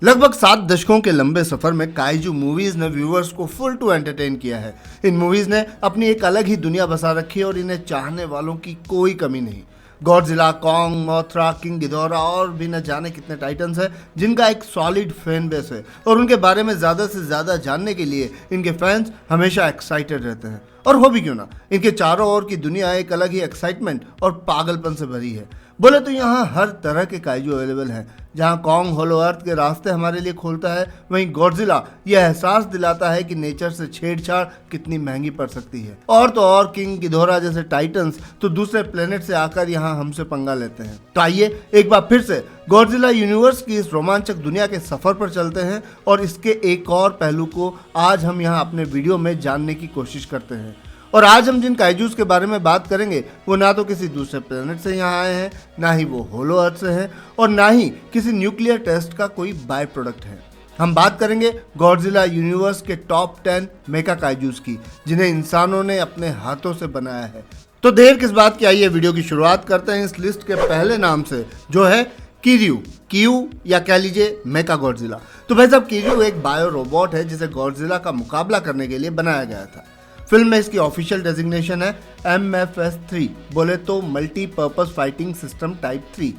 लगभग 7 दशकों के लंबे सफर में काइजू मूवीज ने व्यूअर्स को फुल टू एंटरटेन किया है। इन मूवीज ने अपनी एक अलग ही दुनिया बसा रखी है और इन्हें चाहने वालों की कोई कमी नहीं। गॉडजिला, कॉन्ग, मोथरा, किंग गिदोरा और भी न जाने कितने टाइटन्स हैं जिनका एक सॉलिड फैन बेस है और उनके बारे में ज़्यादा से ज़्यादा जानने के लिए इनके फैंस हमेशा एक्साइटेड रहते हैं। और हो भी क्यों ना, इनके चारों ओर की दुनिया एक अलग ही एक्साइटमेंट और पागलपन से भरी है। बोले तो यहाँ हर तरह के काइजू अवेलेबल हैं। जहाँ कॉन्ग होलो अर्थ के रास्ते हमारे लिए खोलता है, वहीं गॉडजिला यह एहसास दिलाता है कि नेचर से छेड़छाड़ कितनी महंगी पड़ सकती है। और तो और किंग गिदोरा जैसे टाइटन्स तो दूसरे प्लेनेट से आकर यहाँ हमसे पंगा लेते हैं। तो आइए एक बार फिर से गॉडजिला यूनिवर्स की इस रोमांचक दुनिया के सफर पर चलते हैं और इसके एक और पहलू को आज हम यहाँ अपने वीडियो में जानने की कोशिश करते हैं। और आज हम जिन काइजूस के बारे में बात करेंगे वो ना तो किसी दूसरे प्लेनेट से यहाँ आए हैं, ना ही वो होलो अर्थ से हैं और ना ही किसी न्यूक्लियर टेस्ट का कोई बाय प्रोडक्ट है। हम बात करेंगे गॉडजिला यूनिवर्स के टॉप 10 मेका काइजूस की, जिन्हें इंसानों ने अपने हाथों से बनाया है। तो देर किस बात की, आइए वीडियो की शुरुआत करते हैं इस लिस्ट के पहले नाम से, जो है किरयू या कह लीजिए मेका गॉडजिला। तो भाई साहब, किरयू एक बायो रोबोट है जिसे गॉडजिला का मुकाबला करने के लिए बनाया गया था। फिल्म में इसकी ऑफिशियल डेजिग्नेशन है MFS3, बोले तो मल्टीपर्पज फाइटिंग सिस्टम टाइप 3।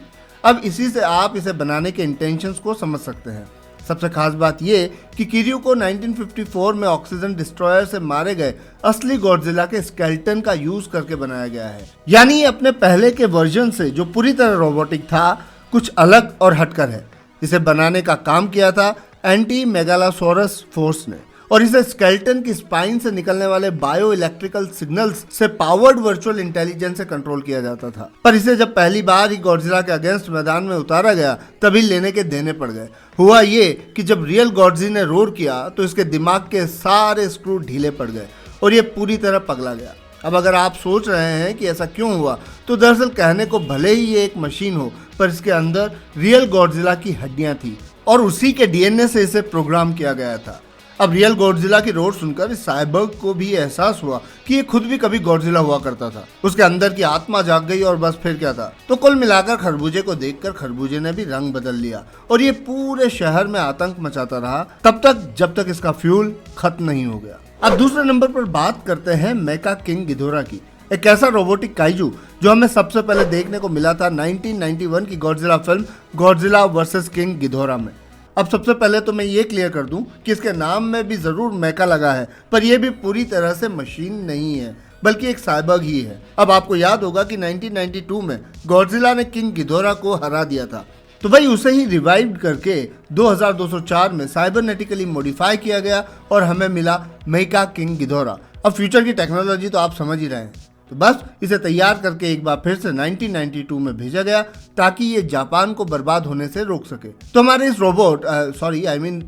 अब इसी से आप इसे बनाने के इंटेंशंस को समझ सकते हैं। सबसे खास बात यह कि किरयू को 1954 में ऑक्सीजन डिस्ट्रॉयर से मारे गए असली गॉडजिला के स्केलेटन का यूज करके बनाया गया है। यानी अपने पहले के वर्जन से जो पूरी तरह रोबोटिक था, कुछ अलग और हटकर है। इसे बनाने का काम किया था एंटी मेगालोसोरस फोर्स ने और इसे स्केलेटन की स्पाइन से निकलने वाले बायो इलेक्ट्रिकल सिग्नल्स से पावर्ड वर्चुअल इंटेलिजेंस से कंट्रोल किया जाता था। पर इसे जब पहली बार ही गॉडजिला के अगेंस्ट मैदान में उतारा गया तभी लेने के देने पड़ गए। हुआ ये कि जब रियल गॉडजी ने रोर किया तो इसके दिमाग के सारे स्क्रू ढीले पड़ गए और ये पूरी तरह पगला गया। अब अगर आप सोच रहे हैं कि ऐसा क्यों हुआ, तो दरअसल कहने को भले ही ये एक मशीन हो, पर इसके अंदर रियल गॉडजिला की हड्डियां थी और उसी के DNA से इसे प्रोग्राम किया गया था। अब रियल गॉडजिला की रोर सुनकर इस साइबर्ग को भी एहसास हुआ कि ये खुद भी कभी गॉडजिला हुआ करता था। उसके अंदर की आत्मा जाग गई और बस फिर क्या था। तो कुल मिलाकर खरबूजे को देखकर खरबूजे ने भी रंग बदल लिया और ये पूरे शहर में आतंक मचाता रहा तब तक जब तक इसका फ्यूल खत्म नहीं हो गया। अब दूसरे नंबर पर बात करते हैं मेका किंग गिदोरा की, एक ऐसा रोबोटिक काइजू जो हमें सबसे पहले देखने को मिला था 1991 की Godzilla film Godzilla versus King Ghidorah में। अब सबसे पहले तो मैं ये क्लियर कर दूं कि इसके नाम में भी जरूर मेका लगा है, पर यह भी पूरी तरह से मशीन नहीं है बल्कि एक साइबर्ग ही है। अब आपको याद होगा कि 1992 में गॉडजिला ने किंग गिदोरा को हरा दिया था, तो भाई उसे ही रिवाइव करके 2204 में साइबरनेटिकली मॉडिफाई किया गया और हमें मिला मेका किंग गिदोरा। अब फ्यूचर की टेक्नोलॉजी तो आप समझ ही रहे हैं। तो बस इसे तैयार करके एक बार फिर से 1992 में भेजा गया ताकि ये जापान को बर्बाद होने से रोक सके। तो हमारे इस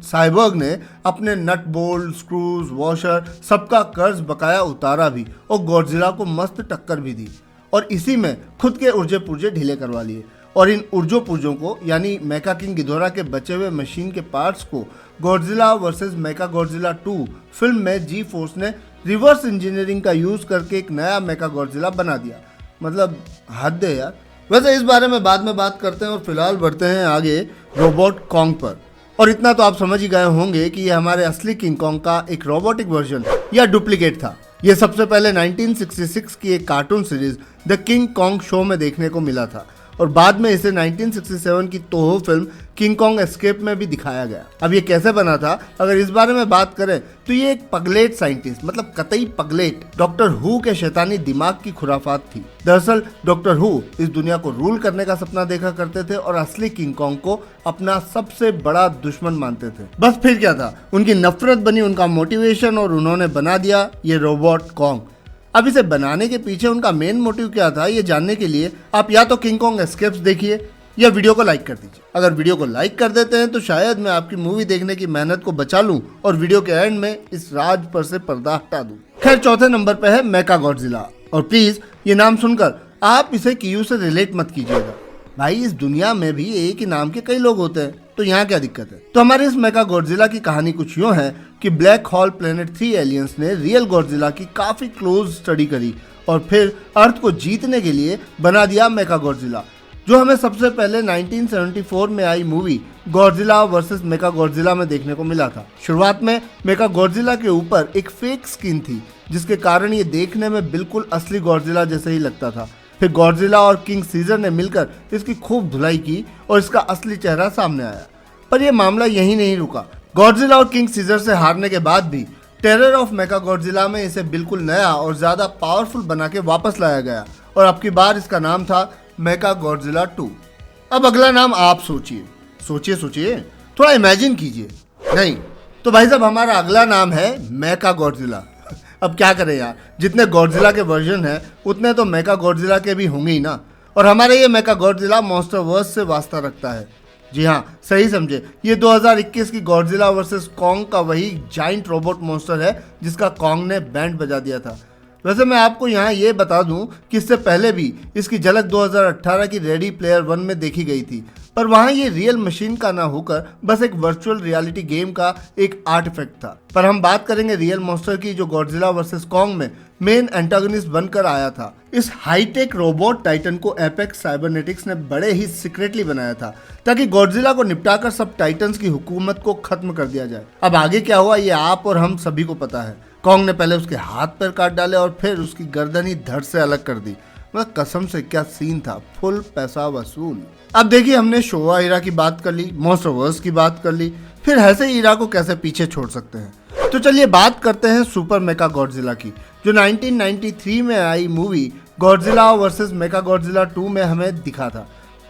साइबर्ग ने अपने नट बोल्ट, स्क्रूज, वॉशर सबका कर्ज बकाया उतारा भी और गॉडजिला को मस्त टक्कर भी दी और इसी में खुद के उर्जे पुर्जे ढीले करवा लिए। और इन उर्जों पुर्जों को यानी मेका किंग गिदोरा के बचे हुए मशीन के पार्ट्स को गॉडजिला वर्सेस मेका गॉडजिला 2 फिल्म में जी फोर्स ने रिवर्स इंजीनियरिंग का यूज करके एक नया मेका गॉडजिला बना दिया। मतलब हद है यार। वैसे इस बारे में बाद में बात करते हैं और फिलहाल बढ़ते हैं आगे रोबोट कॉन्ग पर। और इतना तो आप समझ ही गए होंगे कि ये हमारे असली किंग कॉन्ग का एक रोबोटिक वर्जन या डुप्लीकेट था। ये सबसे पहले 1966 की एक cartoon series the king Kong show में देखने को मिला था और बाद में इसे 1967 की तोहो फिल्म किंग कॉन्ग एस्केप में भी दिखाया गया। अब ये कैसे बना था, अगर इस बारे में बात करें तो ये एक पगलेट साइंटिस्ट, मतलब कतई पगलेट डॉक्टर हु के शैतानी दिमाग की खुराफात थी। दरअसल डॉक्टर हु इस दुनिया को रूल करने का सपना देखा करते थे और असली किंग कॉन्ग को अपना सबसे बड़ा दुश्मन मानते थे। बस फिर क्या था, उनकी नफरत बनी उनका मोटिवेशन और उन्होंने बना दिया ये रोबोट कॉन्ग। अब इसे बनाने के पीछे उनका मेन मोटिव क्या था, ये जानने के लिए आप या तो किंग कॉन्ग एस्केप्स देखिए या वीडियो को लाइक कर दीजिए। अगर वीडियो को लाइक कर देते हैं तो शायद मैं आपकी मूवी देखने की मेहनत को बचा लूं और वीडियो के एंड में इस राज पर से पर्दा हटा दूं। खैर, चौथे नंबर पे है मेका गॉडजिला और प्लीज ये नाम सुनकर आप इसे कियू से रिलेट मत कीजिएगा। भाई इस दुनिया में भी एक ही नाम के कई लोग होते हैं, तो यहाँ क्या दिक्कत है। तो हमारे इस मेका गॉडजिला की कहानी कुछ यूँ है कि ब्लैक हॉल प्लेनेट 3 एलियंस ने रियल गॉडजिला की काफी क्लोज स्टडी करी और फिर अर्थ को जीतने के लिए बना दिया मेका गॉडजिला, जो हमें सबसे पहले 1974 में आई मूवी गॉडजिला वर्सेस मेका गॉडजिला में देखने को मिला था। शुरुआत में मेका गॉडजिला के ऊपर एक फेक स्किन थी, जिसके कारण ये देखने में बिल्कुल असली गॉडजिला जैसे ही लगता था। फिर गॉडजिला और किंग सीजर ने मिलकर इसकी खूब धुलाई की और इसका असली चेहरा सामने आया। पर यह मामला यहीं नहीं रुका। गॉडजिला और किंग सीजर से हारने के बाद भी टेरर ऑफ मेका गॉडजिला में इसे बिल्कुल नया और ज्यादा पावरफुल बना के वापस लाया गया और अब की बार इसका नाम था मेका गॉडजिला 2। अब अगला नाम आप सोचिए, थोड़ा इमेजिन कीजिए। नहीं तो भाई साहब, हमारा अगला नाम है मेका गॉडजिला। अब क्या करें यार, जितने गॉडजिला के वर्जन हैं उतने तो मेका गॉडजिला के भी होंगे ही ना। और हमारे ये मेका गॉडजिला मॉन्स्टरवर्स से वास्ता रखता है। जी हाँ, सही समझे, ये 2021 की गॉडजिला वर्सेस कॉन्ग का वही जाइंट रोबोट मॉन्स्टर है जिसका कॉन्ग ने बैंड बजा दिया था। वैसे मैं आपको यहाँ ये बता दूं कि इससे पहले भी इसकी झलक 2018 की रेडी प्लेयर 1 में देखी गई थी, पर वहाँ ये रियल मशीन का ना होकर बस एक वर्चुअल रियलिटी गेम का एक आर्टिफैक्ट था। पर हम बात करेंगे रियल मॉन्स्टर की, जो गॉडजिला वर्सेस कॉन्ग में मेन एंटागनिस्ट बनकर आया था। इस हाईटेक रोबोट टाइटन को एपेक्स साइबरनेटिक्स ने बड़े ही सीक्रेटली बनाया था ताकि गॉडजिला को निपटाकर सब टाइटन्स की हुकूमत को खत्म कर दिया जाए। अब आगे क्या हुआ ये आप और हम सभी को पता है। कॉन्ग ने पहले उसके हाथ पैर काट डाले और फिर उसकी गर्दन ही धड़ से अलग कर दी। मतलब कसम से क्या सीन था, फुल पैसा वसूल। अब देखिए, हमने शोवा ईरा की बात कर ली, मॉन्स्टरवर्स की बात कर ली, फिर ऐसे ईरा को कैसे पीछे छोड़ सकते हैं। तो चलिए बात करते हैं सुपर मेका गॉडजिला की, जो 1993 में आई मूवी गॉडजिला वर्सेस मेका गॉडजिला 2 में हमें दिखा था।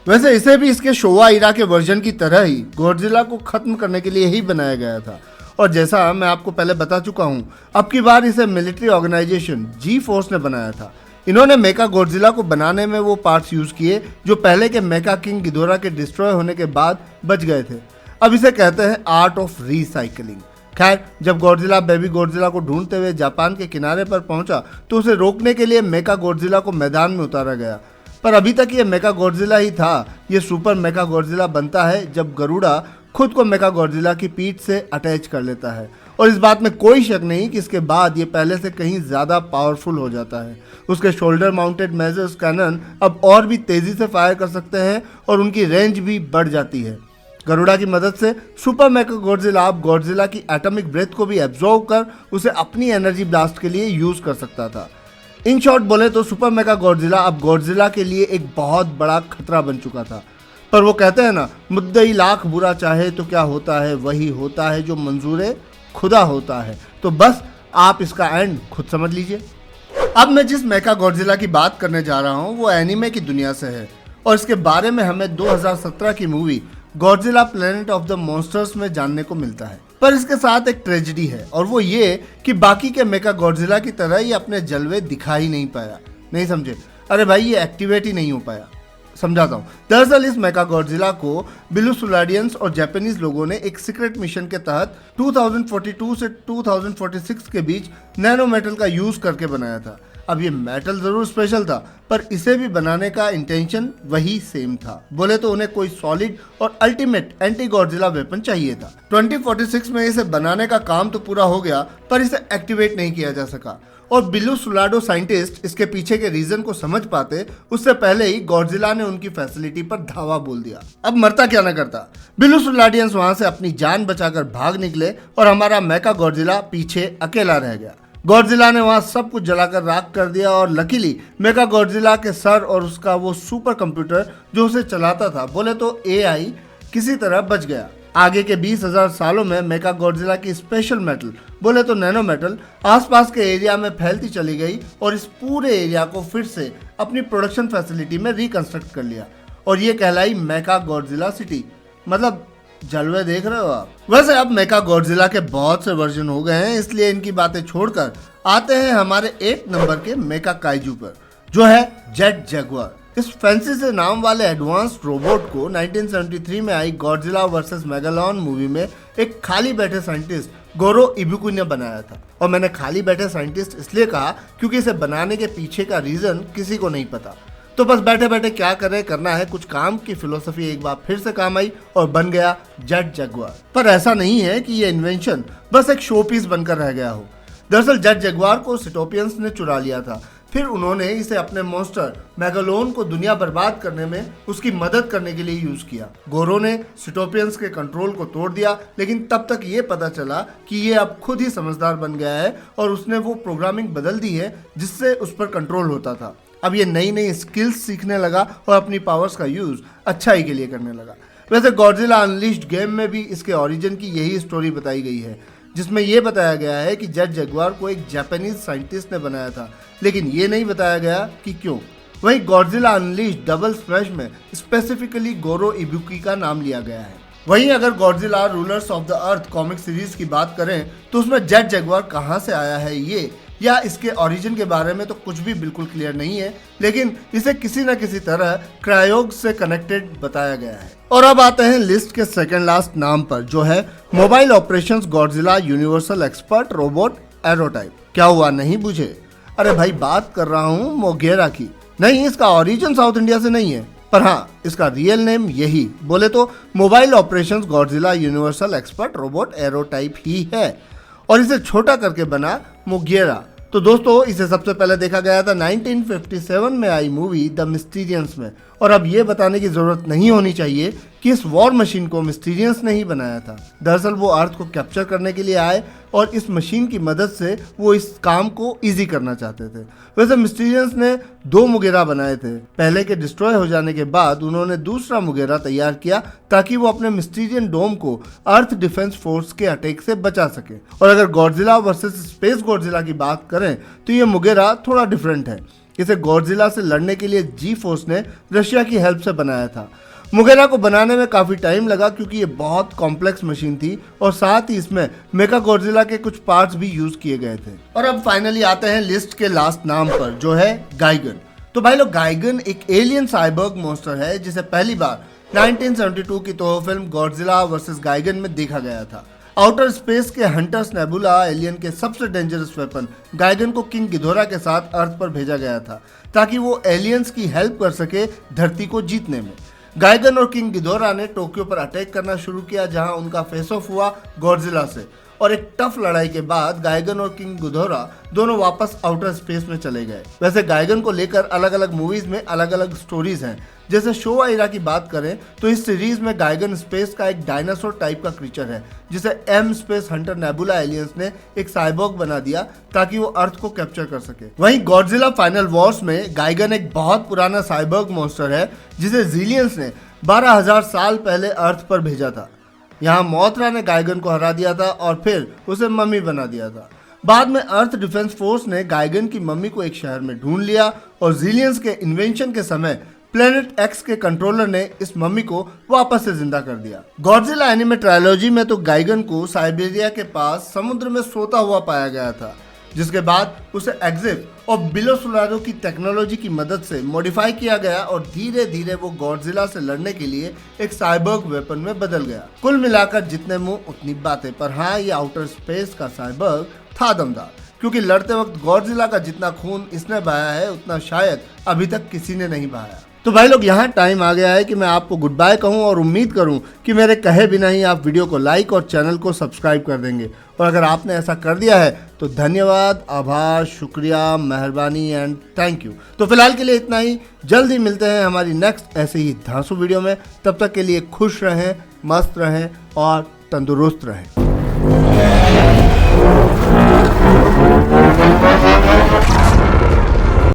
वैसे इसे भी इसके शोवा ईरा के वर्जन की तरह ही गॉडजिला को खत्म करने के लिए ही बनाया गया था। और जैसा मैं आपको पहले बता चुका हूँ, अब की बार इसे मिलिट्री ऑर्गेनाइजेशन जी फोर्स ने बनाया था। इन्होंने मेका गॉडजिला को बनाने में वो पार्ट्स यूज किए जो पहले के मेका किंग गिदोरा के डिस्ट्रॉय होने के बाद बच गए थे। अब इसे कहते हैं आर्ट ऑफ रीसाइकलिंग। खैर, जब गॉडजिला बेबी गॉडजिला को ढूंढते हुए जापान के किनारे पर पहुंचा तो उसे रोकने के लिए मेका गॉडजिला को मैदान में उतारा गया। पर अभी तक ये मेका गॉडजिला ही था। ये सुपर मेका गॉडजिला बनता है जब गरुड़ा खुद को मेका गॉडजिला की पीठ से अटैच कर लेता है। और इस बात में कोई शक नहीं कि इसके बाद ये पहले से कहीं ज़्यादा पावरफुल हो जाता है। उसके शोल्डर माउंटेड मेजर्स कैनन अब और भी तेज़ी से फायर कर सकते हैं और उनकी रेंज भी बढ़ जाती है। गरुड़ा की मदद से सुपर मेका गॉडजिला अब गॉडजिला की एटॉमिक ब्रेथ को भी एब्जॉर्ब कर उसे अपनी एनर्जी ब्लास्ट के लिए यूज़ कर सकता था। इन शॉर्ट बोले तो सुपर मेका गॉडजिला अब गॉडजिला के लिए एक बहुत बड़ा खतरा बन चुका था। पर वो कहते हैं ना, मुद्दई लाख बुरा चाहे तो क्या होता है, वही होता है जो मंजूरे खुदा होता है। तो बस आप इसका एंड खुद समझ लीजिए। अब मैं जिस मेका गॉडजिला की बात करने जा रहा हूँ वो एनिमे की दुनिया से है और इसके बारे में हमें 2017 की movie Godzilla planet of the monsters में जानने को मिलता है। पर इसके साथ एक ट्रेजेडी है और वो ये कि बाकी के मेका गॉडजिला की तरह ये अपने जलवे दिखा ही नहीं पाया। नहीं समझे? अरे भाई, ये एक्टिवेट ही नहीं हो पाया। समझाता हूँ। दरअसल इस मेका गॉडजिला को बिलुसुलाडियंस और जापानीज लोगों ने एक सीक्रेट मिशन के तहत 2042 से 2046 के बीच नैनो मेटल का यूज करके बनाया था। अब ये मेटल जरूर स्पेशल था, पर इसे भी बनाने का इंटेंशन वही सेम था। बोले तो उन्हें कोई सॉलिड और अल्टीमेट एंटी गॉडजिला वेपन चाहिए था। 2046 में इसे बनाने का काम तो पूरा हो गया, पर इसे एक्टिवेट नहीं किया जा सका। और बिलुसुलाडो साइंटिस्ट इसके पीछे के रीजन को समझ पाते उससे पहले ही गॉडजिला ने उनकी फैसिलिटी पर धावा बोल दिया। अब मरता क्या न करता, बिलुसुलाडियंस वहां से अपनी जान बचाकर भाग निकले और हमारा मेका गॉडजिला पीछे अकेला रह गया। गॉडजिला ने वहां सब कुछ जलाकर राख कर दिया और लकीली मेका गॉडजिला के सर और उसका वो सुपर कंप्यूटर जो उसे चलाता था, बोले तो एआई, किसी तरह बच गया। आगे के 20,000 सालों में मेका गॉडजिला की स्पेशल मेटल, बोले तो नैनो मेटल, आसपास के एरिया में फैलती चली गई और इस पूरे एरिया को फिर से अपनी प्रोडक्शन फैसिलिटी में रिकंस्ट्रक्ट कर लिया और ये कहलाई मेका गॉडजिला सिटी। मतलब जलवे देख रहे हो आप। वैसे अब मेका गॉडजिला के बहुत से वर्जन हो गए हैं, इसलिए इनकी बातें छोड़कर आते हैं हमारे 8 नंबर के मेका काइजू पर, जो है जेट जगुआर। इस फैंसी से नाम वाले एडवांस्ड रोबोट को 1973 में आई गॉडजिला वर्सेस मेगालॉन मूवी में एक खाली बैठे साइंटिस्ट गोरो इबुकी ने बनाया था। और मैंने खाली बैठे साइंटिस्ट इसलिए कहा क्योंकि इसे बनाने के पीछे का रीजन किसी को नहीं पता। तो बस बैठे बैठे क्या करें, करना है कुछ काम की फिलोसफी एक बार फिर से काम आई और बन गया जेट जगुआर। पर ऐसा नहीं है कि ये इन्वेंशन बस एक शो पीस बनकर रह गया हो। दरअसल जेट जगुआर को सिटोपियंस ने चुरा लिया था, फिर उन्होंने इसे अपने मॉन्स्टर मेगालोन को दुनिया बर्बाद करने में उसकी मदद करने के लिए यूज किया। गोरो ने सिटोपियंस के कंट्रोल को तोड़ दिया, लेकिन तब तक ये पता चला कि ये अब खुद ही समझदार बन गया है और उसने वो प्रोग्रामिंग बदल दी है जिससे उस पर कंट्रोल होता था। अब ये नई नई स्किल्स सीखने लगा और अपनी पावर्स का यूज अच्छाई के लिए करने लगा। वैसे गॉडजिला अनलीश्ड गेम में भी इसके ओरिजिन की यही स्टोरी बताई गई है, जिसमें यह बताया गया है कि जेट जगुआर को एक जापानीज साइंटिस्ट ने बनाया था, लेकिन ये नहीं बताया गया कि क्यों। वहीं गॉडजिला अनलीश्ड डबल स्मैश में स्पेसिफिकली गोरो इबुकी का नाम लिया गया है। वहीं अगर Godzilla rulers of the earth comic series की बात करें तो उसमें जेट जगुआर कहां से आया है ये या इसके ओरिजिन के बारे में तो कुछ भी बिल्कुल क्लियर नहीं है, लेकिन इसे किसी न किसी तरह क्रायोग से कनेक्टेड बताया गया है। और अब आते हैं लिस्ट के सेकंड लास्ट नाम पर, जो है mobile operations Godzilla universal expert robot aerotype. क्या हुआ, नहीं बुझे? अरे भाई, बात कर रहा हूँ मोगेरा की। नहीं, इसका ओरिजिन साउथ इंडिया से नहीं है, पर हाँ इसका रियल नेम यही बोले तो mobile operations Godzilla universal expert robot aerotype ही है और इसे छोटा करके बना मोगेरा। तो दोस्तों, इसे सबसे पहले देखा गया था 1957 में आई मूवी द मिस्टीरियंस में, और अब ये बताने की जरूरत नहीं होनी चाहिए कि इस वॉर मशीन को मिस्टीरियंस ने ही बनाया था। दरअसल वो अर्थ को कैप्चर करने के लिए आए और इस मशीन की मदद से वो इस काम को इजी करना चाहते थे। वैसे मिस्टीरियंस ने 2 मुगेरा बनाए थे। पहले के डिस्ट्रॉय हो जाने के बाद उन्होंने दूसरा मुगेरा तैयार किया ताकि वो अपने मिस्टीरियन डोम को अर्थ डिफेंस फोर्स के अटैक से बचा सके। और अगर गॉडजिला वर्सेस स्पेस गॉडजिला की बात करें तो ये मुगेरा थोड़ा डिफरेंट है। इसे गॉडजिला से लड़ने के लिए जी फोर्स ने रशिया की हेल्प से बनाया था। मुगेरा को बनाने में काफ़ी टाइम लगा क्योंकि ये बहुत कॉम्प्लेक्स मशीन थी और साथ ही इसमें मेका गॉडजिला के कुछ पार्ट्स भी यूज किए गए थे। और अब फाइनली आते हैं लिस्ट के लास्ट नाम पर, जो है गाइगन। तो भाई लोग, गाइगन एक एलियन साइबर्ग मॉन्स्टर है जिसे पहली बार 1972 की तोह फिल्म गॉडजिला वर्सेस गाइगन में देखा गया था। आउटर स्पेस के हंटर्स नेबुला एलियन के सबसे डेंजरस वेपन गाइगन को किंग गिधोरा के साथ अर्थ पर भेजा गया था ताकि वो एलियंस की हेल्प कर सके धरती को जीतने में। गाइगन और किंग गिधोरा ने टोक्यो पर अटैक करना शुरू किया, जहां उनका फेस ऑफ हुआ गॉडजिला से, और एक टफ लड़ाई के बाद गाइगन और किंग गिधोरा दोनों वापस आउटर स्पेस में चले गए। वैसे गाइगन को लेकर अलग अलग मूवीज में अलग अलग स्टोरीज हैं। जैसे शोवा इरा की बात करें तो इस सीरीज में गाइगन स्पेस का एक डायनासोर टाइप का क्रीचर है जिसे M space hunter nebula aliens ने एक साइबॉर्ग बना दिया ताकि वो अर्थ को कैप्चर कर सके। वहीं गॉडजिला फाइनल वॉर्स में गाइगन एक बहुत पुराना साइबॉर्ग मॉन्स्टर है जिसे जीलियंस ने 12,000 साल पहले अर्थ पर भेजा था। यहाँ मोथरा ने गाइगन को हरा दिया था और फिर उसे मम्मी बना दिया था। बाद में अर्थ डिफेंस फोर्स ने गाइगन की मम्मी को एक शहर में ढूंढ लिया और जीलियंस के इन्वेंशन के समय प्लेनेट एक्स के कंट्रोलर ने इस मम्मी को वापस से जिंदा कर दिया। गॉडजिला एनिमे ट्रायलॉजी में तो गाइगन को साइबेरिया के पास समुद्र में सोता हुआ पाया गया था, जिसके बाद उसे एग्जिप और बिलोसुलारो की टेक्नोलॉजी की मदद से मॉडिफाई किया गया और धीरे धीरे वो गॉडजिला से लड़ने के लिए एक साइबर्ग वेपन में बदल गया। कुल मिलाकर जितने मुंह उतनी बातें, पर हाँ ये आउटर स्पेस का साइबर्ग था दमदार, क्योंकि लड़ते वक्त गॉडजिला का जितना खून इसने बहाया है उतना शायद अभी तक किसी ने नहीं बहाया। तो भाई लोग, यहाँ टाइम आ गया है कि मैं आपको गुड बाय कहूँ और उम्मीद करूँ कि मेरे कहे बिना ही आप वीडियो को लाइक और चैनल को सब्सक्राइब कर देंगे। और अगर आपने ऐसा कर दिया है तो धन्यवाद, आभार, शुक्रिया, मेहरबानी एंड थैंक यू। तो फिलहाल के लिए इतना ही। जल्द ही मिलते हैं हमारी नेक्स्ट ऐसे ही धांसू वीडियो में। तब तक के लिए खुश रहें, मस्त रहें और तंदुरुस्त रहें।